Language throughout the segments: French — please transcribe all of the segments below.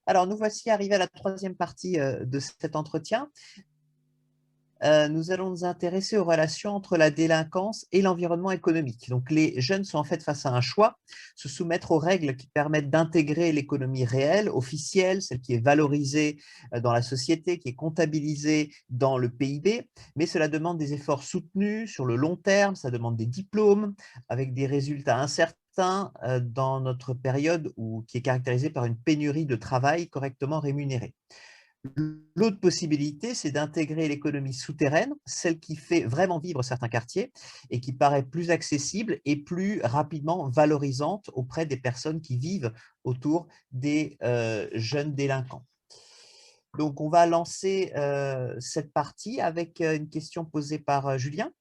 Alors, nous voici arrivés à la troisième partie de cet entretien. Nous allons nous intéresser aux relations entre la délinquance et l'environnement économique. Donc, les jeunes sont en fait face à un choix, se soumettre aux règles qui permettent d'intégrer l'économie réelle, officielle, celle qui est valorisée dans la société, qui est comptabilisée dans le PIB, mais cela demande des efforts soutenus sur le long terme, ça demande des diplômes avec des résultats incertains dans notre période qui est caractérisée par une pénurie de travail correctement rémunéré. L'autre possibilité, c'est d'intégrer l'économie souterraine, celle qui fait vraiment vivre certains quartiers et qui paraît plus accessible et plus rapidement valorisante auprès des personnes qui vivent autour des jeunes délinquants. Donc, on va lancer cette partie avec une question posée par Julien.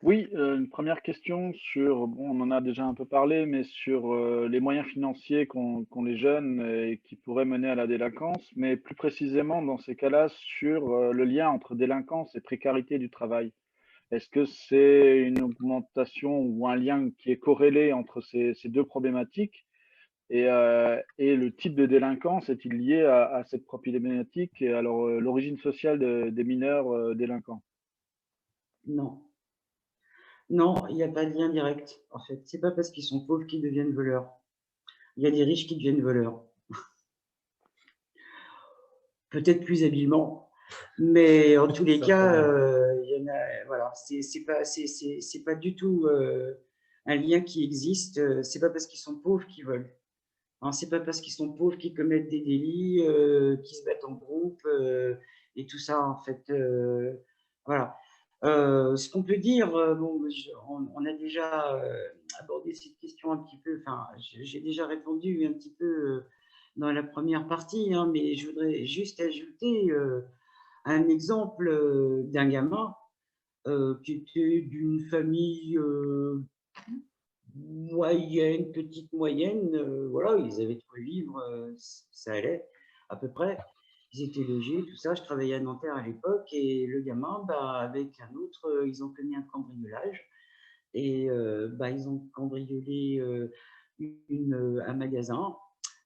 Oui, une première question sur, bon, on en a déjà un peu parlé, mais sur les moyens financiers qu'ont les jeunes et qui pourraient mener à la délinquance, mais plus précisément dans ces cas-là sur le lien entre délinquance et précarité du travail. Est-ce que c'est une augmentation ou un lien qui est corrélé entre ces deux problématiques et le type de délinquance est-il lié à cette problématique et alors l'origine sociale des mineurs délinquants? Non. Non, il n'y a pas de lien direct, en fait. C'est pas parce qu'ils sont pauvres qu'ils deviennent voleurs. Il y a des riches qui deviennent voleurs. Peut-être plus habilement, mais en tous les cas, il y en a, voilà, c'est pas du tout un lien qui existe. C'est pas parce qu'ils sont pauvres qu'ils volent. Hein, c'est pas parce qu'ils sont pauvres qu'ils commettent des délits, qu'ils se battent en groupe et tout ça, en fait. Voilà. Ce qu'on peut dire, bon, on a déjà abordé cette question un petit peu, enfin, j'ai déjà répondu un petit peu dans la première partie, hein, mais je voudrais juste ajouter un exemple d'un gamin qui était d'une famille moyenne, petite moyenne, voilà, ils avaient de quoi vivre, ça allait à peu près. Ils étaient logés, tout ça. Je travaillais à Nanterre à l'époque et le gamin, bah, avec un autre, ils ont commis un cambriolage et bah, ils ont cambriolé un magasin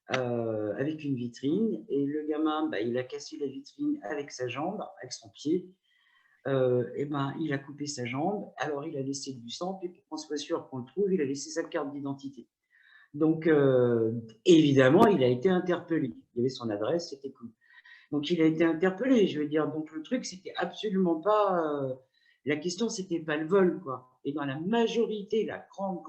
avec une vitrine et le gamin, bah, il a cassé la vitrine avec sa jambe, avec son pied. Et ben, il a coupé sa jambe, alors il a laissé du sang, puis pour qu'on soit sûr qu'on le trouve, il a laissé sa carte d'identité. Donc, évidemment, il a été interpellé. Il y avait son adresse, c'était cool. Donc, il a été interpellé, je veux dire. Donc, le truc, c'était absolument pas. La question, c'était pas le vol, quoi. Et dans la majorité, la grande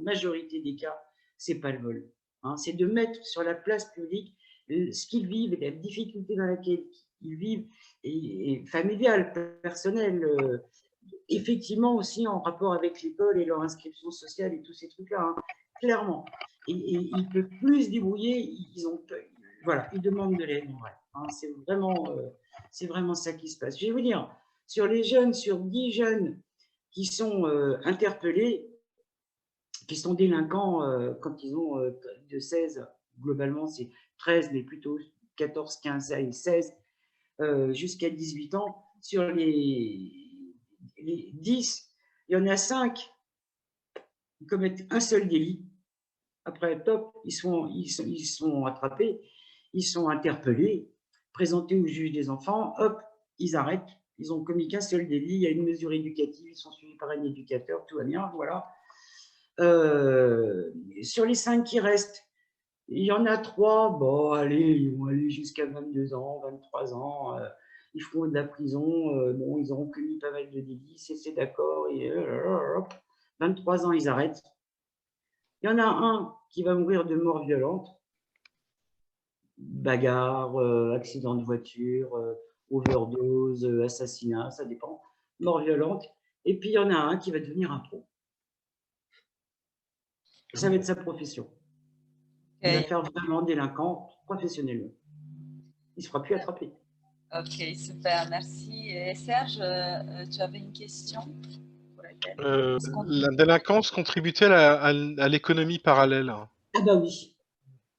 majorité des cas, c'est pas le vol. Hein. C'est de mettre sur la place publique ce qu'ils vivent et la difficulté dans laquelle ils vivent, et familiale, personnelle, effectivement aussi en rapport avec l'école et leur inscription sociale et tous ces trucs-là, hein, clairement. Et ils peuvent plus se débrouiller, voilà, ils demandent de l'aide, ouais, hein, c'est vraiment ça qui se passe. Je vais vous dire, sur les jeunes, sur 10 jeunes qui sont interpellés, qui sont délinquants quand ils ont de 16, globalement c'est 13, mais plutôt 14, 15 et 16, jusqu'à 18 ans, sur les 10, il y en a 5 qui commettent un seul délit. Après, top, ils sont attrapés, ils sont interpellés, présentés au juge des enfants, hop, ils arrêtent. Ils ont commis qu'un seul délit, il y a une mesure éducative, ils sont suivis par un éducateur, tout va bien, voilà. Sur les 5 qui restent, il y en a 3, bon, allez, ils vont aller jusqu'à 22 ans, 23 ans, ils feront de la prison, bon, ils auront commis pas mal de délits, c'est d'accord, et 23 ans, ils arrêtent. Il y en a un qui va mourir de mort violente, bagarre, accident de voiture, overdose, assassinat, ça dépend, mort violente. Et puis il y en a un qui va devenir un pro. Ça va être sa profession. Il va faire vraiment délinquant professionnellement. Il ne se fera plus attraper. Ok, super, merci. Et Serge, tu avais une question pour laquelle la délinquance contribue-t-elle à l'économie parallèle? Ah bah oui,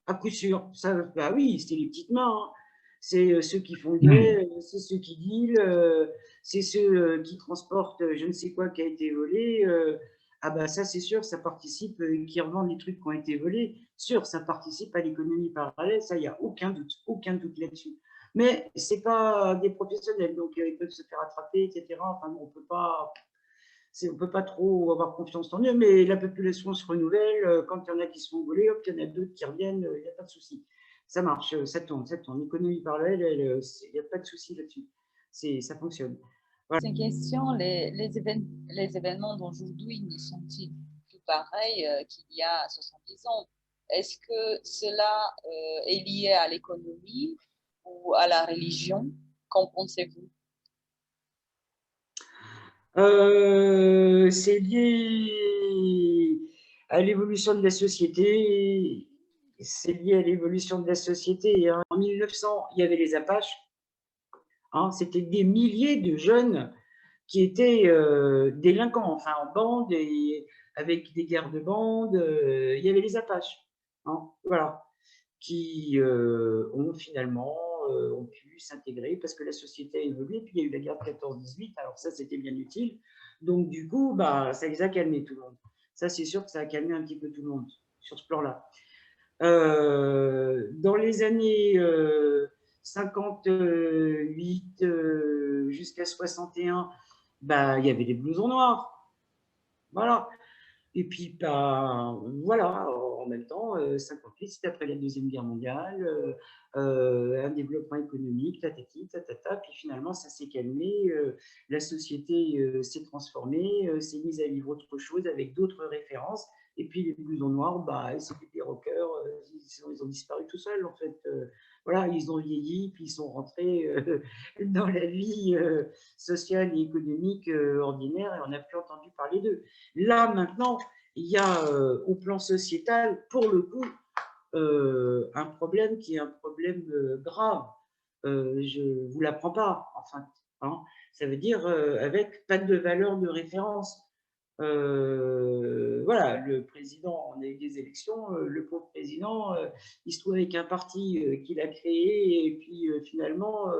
à coup sûr. Ça, bah oui, c'est les petites mains. Hein. C'est ceux qui font le guet, c'est ceux qui dealent, c'est ceux qui transportent je ne sais quoi qui a été volé. ah bah ça c'est sûr, ça participe, qui revendent les trucs qui ont été volés, sûr, ça participe à l'économie parallèle, ça, il n'y a aucun doute là-dessus. Mais ce n'est pas des professionnels, donc ils peuvent se faire attraper, etc. Enfin, on ne peut pas trop avoir confiance en eux, mais la population se renouvelle. Quand il y en a qui se font voler, hop, il y en a d'autres qui reviennent, il n'y a pas de souci. Ça marche, ça tourne. L'économie parallèle, il n'y a pas de souci là-dessus. Ça fonctionne. C'est une question, les événements d'aujourd'hui ne sont-ils plus pareils qu'il y a 70 ans? Est-ce que cela est lié à l'économie ou à la religion? Qu'en pensez-vous? C'est lié à l'évolution de la société. C'est lié à l'évolution de la société. En 1900, il y avait les Apaches. C'était des milliers de jeunes qui étaient délinquants, enfin en bande, et avec des guerres de bande. Il y avait les Apaches, voilà, qui ont finalement ont pu s'intégrer parce que la société a évolué. Puis il y a eu la guerre de 14-18, alors ça c'était bien utile. Donc du coup, bah, ça les a calmés tout le monde. Ça c'est sûr que ça a calmé un petit peu tout le monde sur ce plan-là. Dans les années 58 jusqu'à 61, bah, il y avait des blousons noirs. Voilà. Et puis, bah, voilà, en même temps, 58, c'était après la Deuxième Guerre mondiale, un développement économique, tatati, tatata, puis finalement, ça s'est calmé, la société s'est transformée, s'est mise à vivre autre chose avec d'autres références, et puis les blousons noirs, bah, c'était des rockers, ils ont disparu tout seuls, en fait. Voilà, ils ont vieilli, puis ils sont rentrés dans la vie sociale et économique ordinaire, et on n'a plus entendu parler d'eux. Là, maintenant, il y a au plan sociétal, pour le coup, un problème qui est un problème grave. Je ne vous l'apprends pas, enfin. Ça veut dire avec pas de valeur de référence. Voilà, le président, on a eu des élections, le pauvre président, il se trouve avec un parti qu'il a créé, et puis finalement,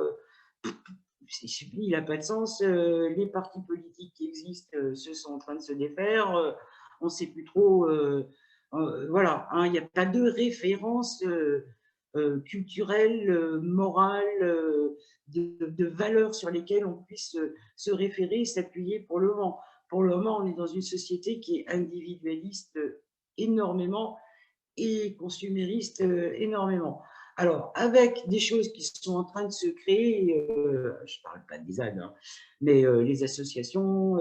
il n'a pas de sens. Les partis politiques qui existent se sont en train de se défaire. On ne sait plus trop. Voilà, il n'y a pas de référence culturelle, morale, de valeurs sur lesquelles on puisse se référer et s'appuyer pour le moment. Pour le moment, on est dans une société qui est individualiste énormément et consumériste énormément. Alors, avec des choses qui sont en train de se créer, je ne parle pas des ZAD, mais les associations,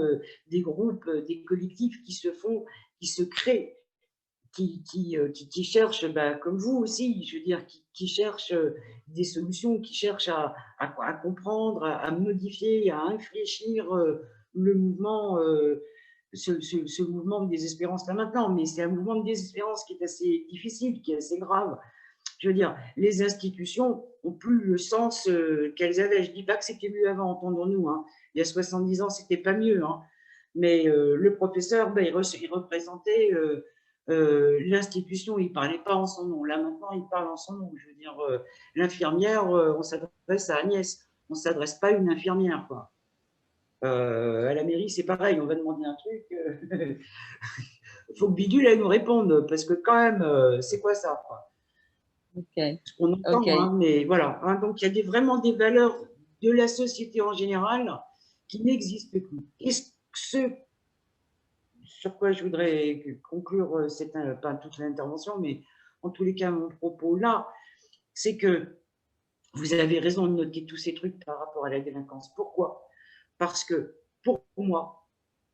des groupes, des collectifs qui se font, qui se créent, qui cherchent, comme vous aussi, je veux dire, qui cherchent des solutions, qui cherchent à comprendre, à modifier, à infléchir le mouvement, ce mouvement de désespérance là maintenant. Mais c'est un mouvement de désespérance qui est assez difficile, qui est assez grave. Je veux dire, les institutions n'ont plus le sens qu'elles avaient. Je ne dis pas que c'était mieux avant, entendons-nous. Il y a 70 ans, c'était pas mieux. Mais le professeur, il représentait l'institution, il ne parlait pas en son nom. Là, maintenant, il parle en son nom. Je veux dire, l'infirmière, on s'adresse à Agnès. On ne s'adresse pas à une infirmière, quoi. À la mairie, c'est pareil. On va demander un truc. Il faut que Bidule, elle nous réponde. Parce que quand même, c'est quoi ça, quoi? On entend, mais voilà. Donc, il y a vraiment des valeurs de la société en général qui n'existent plus. Et ce sur quoi je voudrais conclure pas toute l'intervention, mais en tous les cas, mon propos là, c'est que vous avez raison de noter tous ces trucs par rapport à la délinquance. Pourquoi? Parce que pour moi,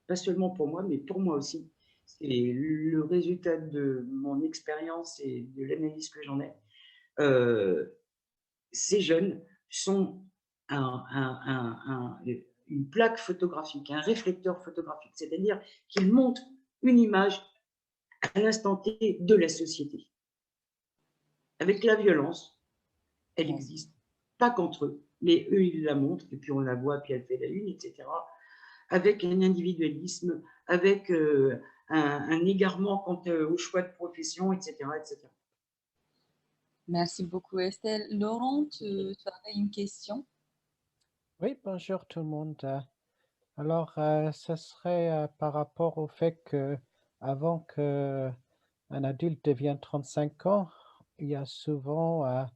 pas seulement pour moi, mais pour moi aussi, c'est le résultat de mon expérience et de l'analyse que j'en ai. Ces jeunes sont une plaque photographique, un réflecteur photographique, c'est-à-dire qu'ils montrent une image à l'instant T de la société. Avec la violence, elle existe, pas qu'entre eux, mais eux, ils la montrent, et puis on la voit, puis elle fait la une, etc. Avec un individualisme, avec un égarement quant au choix de profession, etc., etc. Merci beaucoup, Estelle. Laurent, tu avais une question? Oui, bonjour tout le monde. Alors, ce serait par rapport au fait que avant qu'un adulte devienne 35 ans, il y a souvent,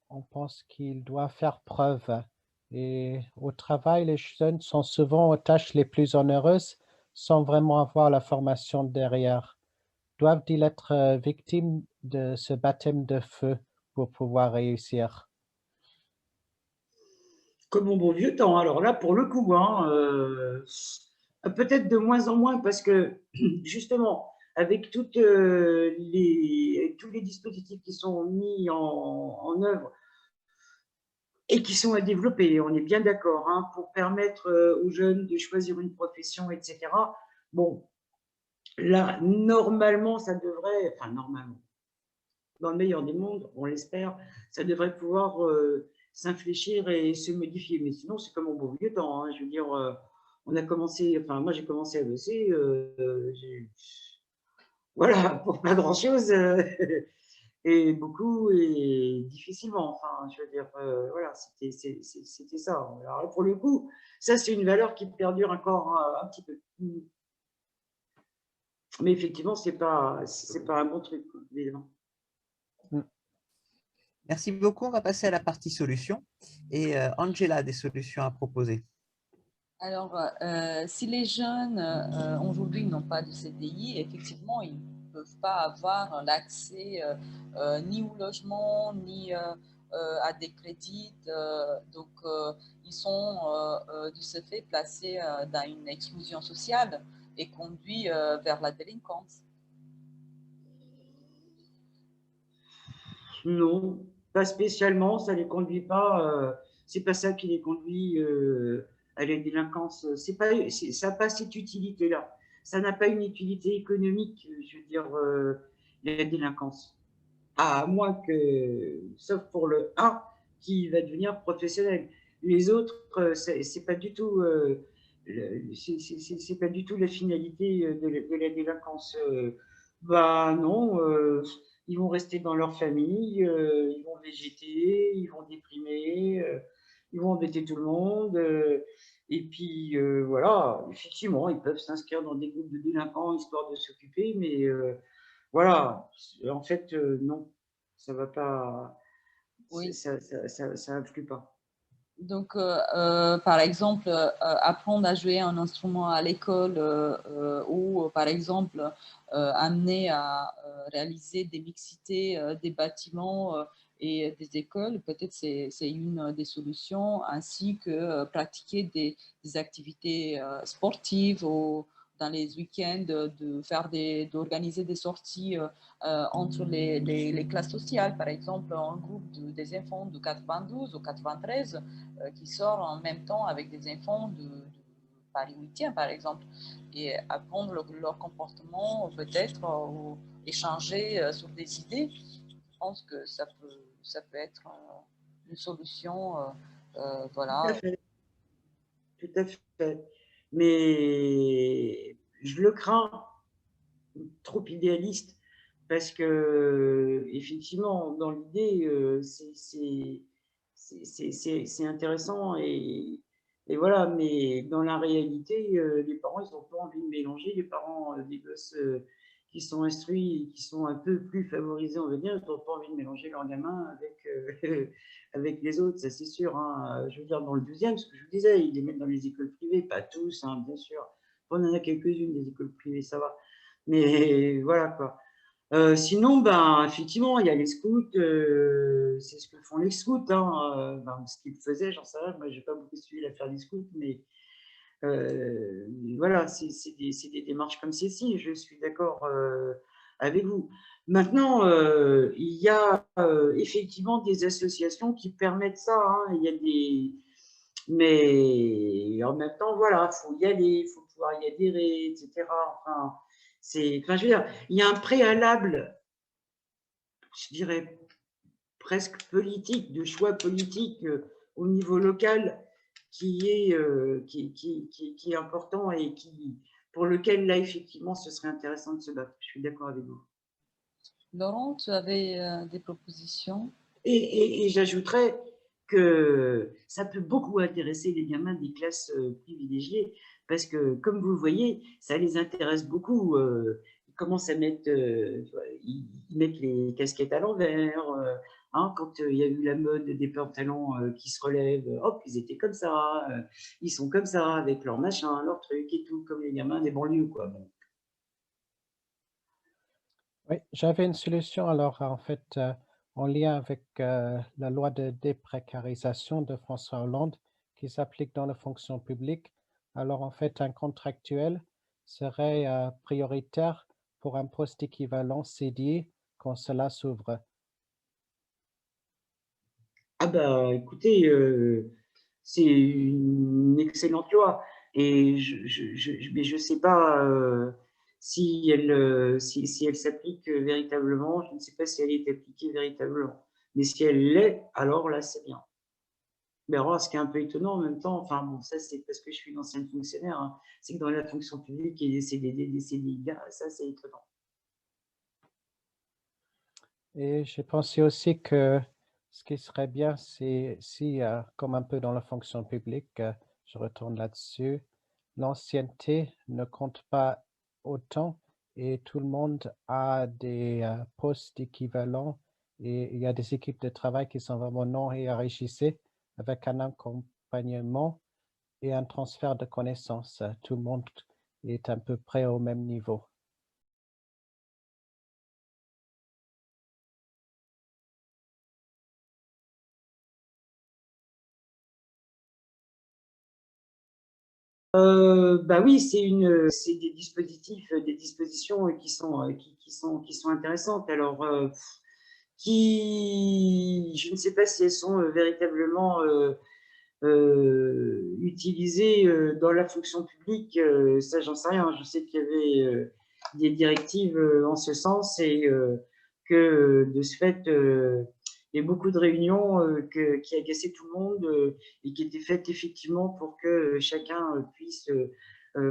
on pense qu'il doit faire preuve. Et au travail, les jeunes sont souvent aux tâches les plus onéreuses sans vraiment avoir la formation derrière. Doivent-ils être victimes de ce baptême de feu pour pouvoir réussir? Comme au bon vieux temps. Alors là, pour le coup, hein, peut-être de moins en moins parce que justement, avec tous les dispositifs qui sont mis en œuvre et qui sont à développer, on est bien d'accord, hein, pour permettre aux jeunes de choisir une profession, etc. Bon, là, normalement, ça devrait, enfin normalement, dans le meilleur des mondes, on l'espère, ça devrait pouvoir s'infléchir et se modifier. Mais sinon, c'est comme au bon vieux temps, hein. Je veux dire, on a commencé, enfin, moi j'ai commencé à bosser, voilà, pour pas grand-chose, et beaucoup et difficilement. Enfin, je veux dire, voilà, c'était ça. Alors, pour le coup, ça, c'est une valeur qui perdure encore un petit peu. Mais effectivement, c'est pas un bon truc, évidemment. Merci beaucoup. On va passer à la partie solutions. Et Angela a des solutions à proposer. Alors, si les jeunes aujourd'hui n'ont pas de CDI, effectivement, ils ne peuvent pas avoir l'accès ni au logement, ni à des crédits. Donc, ils sont de ce fait placés dans une exclusion sociale et conduits vers la délinquance. Non, pas spécialement, ça les conduit pas, c'est pas ça qui les conduit à la délinquance. Ça n'a pas cette utilité-là. Ça n'a pas une utilité économique, je veux dire, la délinquance. À moins que, sauf pour le 1 qui va devenir professionnel. Les autres, c'est pas du tout, c'est pas du tout la finalité de la délinquance. Bah non, ils vont rester dans leur famille, ils vont végéter, ils vont déprimer, ils vont embêter tout le monde. Et puis voilà, effectivement, ils peuvent s'inscrire dans des groupes de délinquants histoire de s'occuper, mais voilà, en fait, non, ça va pas, Oui. ça influe pas. Donc, par exemple, apprendre à jouer un instrument à l'école ou, par exemple, amener à réaliser des mixités des bâtiments et des écoles, peut-être c'est une des solutions, ainsi que pratiquer des activités sportives ou dans les week-ends, d'organiser des sorties entre les classes sociales, par exemple, un groupe des enfants de 92 ou 93 qui sort en même temps avec des enfants de Paris 8e, par exemple, et apprendre leur comportement, peut-être, ou échanger sur des idées. Je pense que ça peut être une solution. Voilà. Tout à fait. Mais je le crains, trop idéaliste, parce que effectivement, dans l'idée, c'est intéressant et voilà, mais dans la réalité, les parents, ils n'ont pas envie de mélanger. Les parents des gosses qui sont instruits et qui sont un peu plus favorisés, on va dire, ils n'ont pas envie de mélanger leurs gamins avec les autres, ça c'est sûr, hein. Je veux dire, dans le 12e, ce que je vous disais, ils les mettent dans les écoles privées, pas tous, hein, bien sûr. On en a quelques-unes des écoles privées, ça va. Mais voilà quoi. Sinon, ben, effectivement, il y a les scouts, c'est ce que font les scouts, hein, ben, ce qu'ils faisaient, j'en sais rien, moi je n'ai pas beaucoup suivi l'affaire des scouts, mais voilà, c'est des démarches comme ceci, je suis d'accord avec vous. Maintenant, il y a effectivement des associations qui permettent ça, hein, il y a des... Mais en même temps, voilà, il faut y aller, il faut pouvoir y adhérer, etc. Enfin, je veux dire, il y a un préalable, je dirais presque politique, de choix politique au niveau local qui est important et pour lequel, là, effectivement, ce serait intéressant de se battre. Je suis d'accord avec vous. Laurent, tu avais des propositions? Et j'ajouterais que ça peut beaucoup intéresser les gamins des classes privilégiées parce que, comme vous le voyez, ça les intéresse beaucoup. Ils commencent à mettre, ils mettent les casquettes à l'envers. Hein, quand il y a eu la mode des pantalons qui se relèvent, hop, ils étaient comme ça. Ils sont comme ça, avec leur machin, leur truc et tout, comme les gamins des banlieues, quoi. Bon. Oui, j'avais une solution alors en fait en lien avec la loi de déprécarisation de François Hollande qui s'applique dans la fonction publique. Alors en fait, un contractuel serait prioritaire pour un poste équivalent CDI quand cela s'ouvre. Ah bah écoutez, c'est une excellente loi et mais je sais pas si si elle s'applique véritablement. Je ne sais pas si elle est appliquée véritablement, mais si elle l'est, alors là c'est bien. Mais alors, ce qui est un peu étonnant en même temps, enfin bon, ça c'est parce que je suis une ancienne fonctionnaire, hein, c'est que dans la fonction publique, il y a des CDD, des CDI, ça c'est étonnant. Et j'ai pensé aussi que ce qui serait bien, c'est si, comme un peu dans la fonction publique, je retourne là-dessus, l'ancienneté ne compte pas autant et tout le monde a des postes équivalents et il y a des équipes de travail qui sont vraiment non hiérarchisées avec un accompagnement et un transfert de connaissances. Tout le monde est à peu près au même niveau. Bah oui, c'est des dispositifs, des dispositions qui sont intéressantes. Alors, je ne sais pas si elles sont véritablement utilisées dans la fonction publique. Ça, j'en sais rien. Je sais qu'il y avait des directives en ce sens et que de ce fait, il y a beaucoup de réunions qui agaçaient tout le monde et qui étaient faites effectivement pour que chacun puisse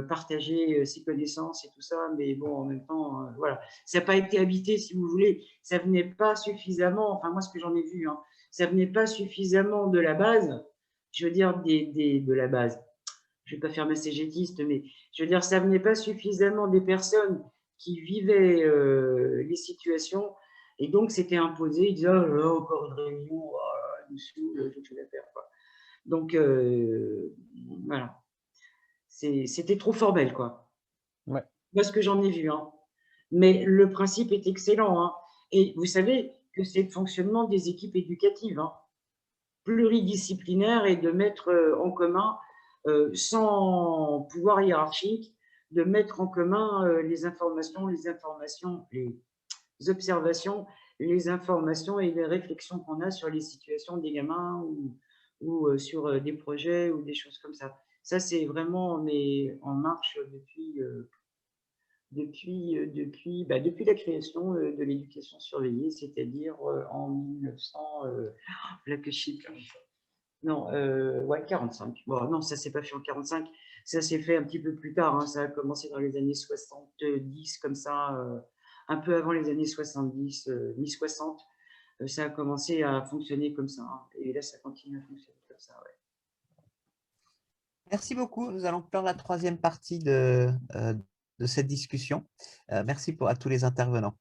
partager ses connaissances et tout ça. Mais bon, en même temps, voilà. Ça n'a pas été habité, si vous voulez. Ça venait pas suffisamment, enfin moi, ce que j'en ai vu, hein, ça venait pas suffisamment de la base, je veux dire de la base. Je ne vais pas faire ma cégétiste, mais je veux dire, ça venait pas suffisamment des personnes qui vivaient les situations et donc c'était imposé. Ils disaient, oh là, encore une réunion, oh là, nous saoule, j'ai tout à faire, quoi. Donc, voilà. C'était trop formel, quoi. Ouais. Moi, ce que j'en ai vu, hein. Mais le principe est excellent, hein. Et vous savez que c'est le fonctionnement des équipes éducatives, hein, pluridisciplinaires et de mettre en commun, sans pouvoir hiérarchique, de mettre en commun les observations, les informations et les réflexions qu'on a sur les situations des gamins ou sur des projets ou des choses comme ça. Ça, c'est vraiment, on est en marche depuis la création de l'éducation surveillée, c'est-à-dire en 1900, là que je sais plus. Non, ouais, 45. Bon, non, ça s'est pas fait en 45. Ça s'est fait un petit peu plus tard, hein. Ça a commencé dans les années 70, comme ça, un peu avant les années 70, mi-60. Ça a commencé à fonctionner comme ça, hein. Et là, ça continue à fonctionner comme ça, ouais. Merci beaucoup. Nous allons clore la troisième partie de cette discussion. Merci à tous les intervenants.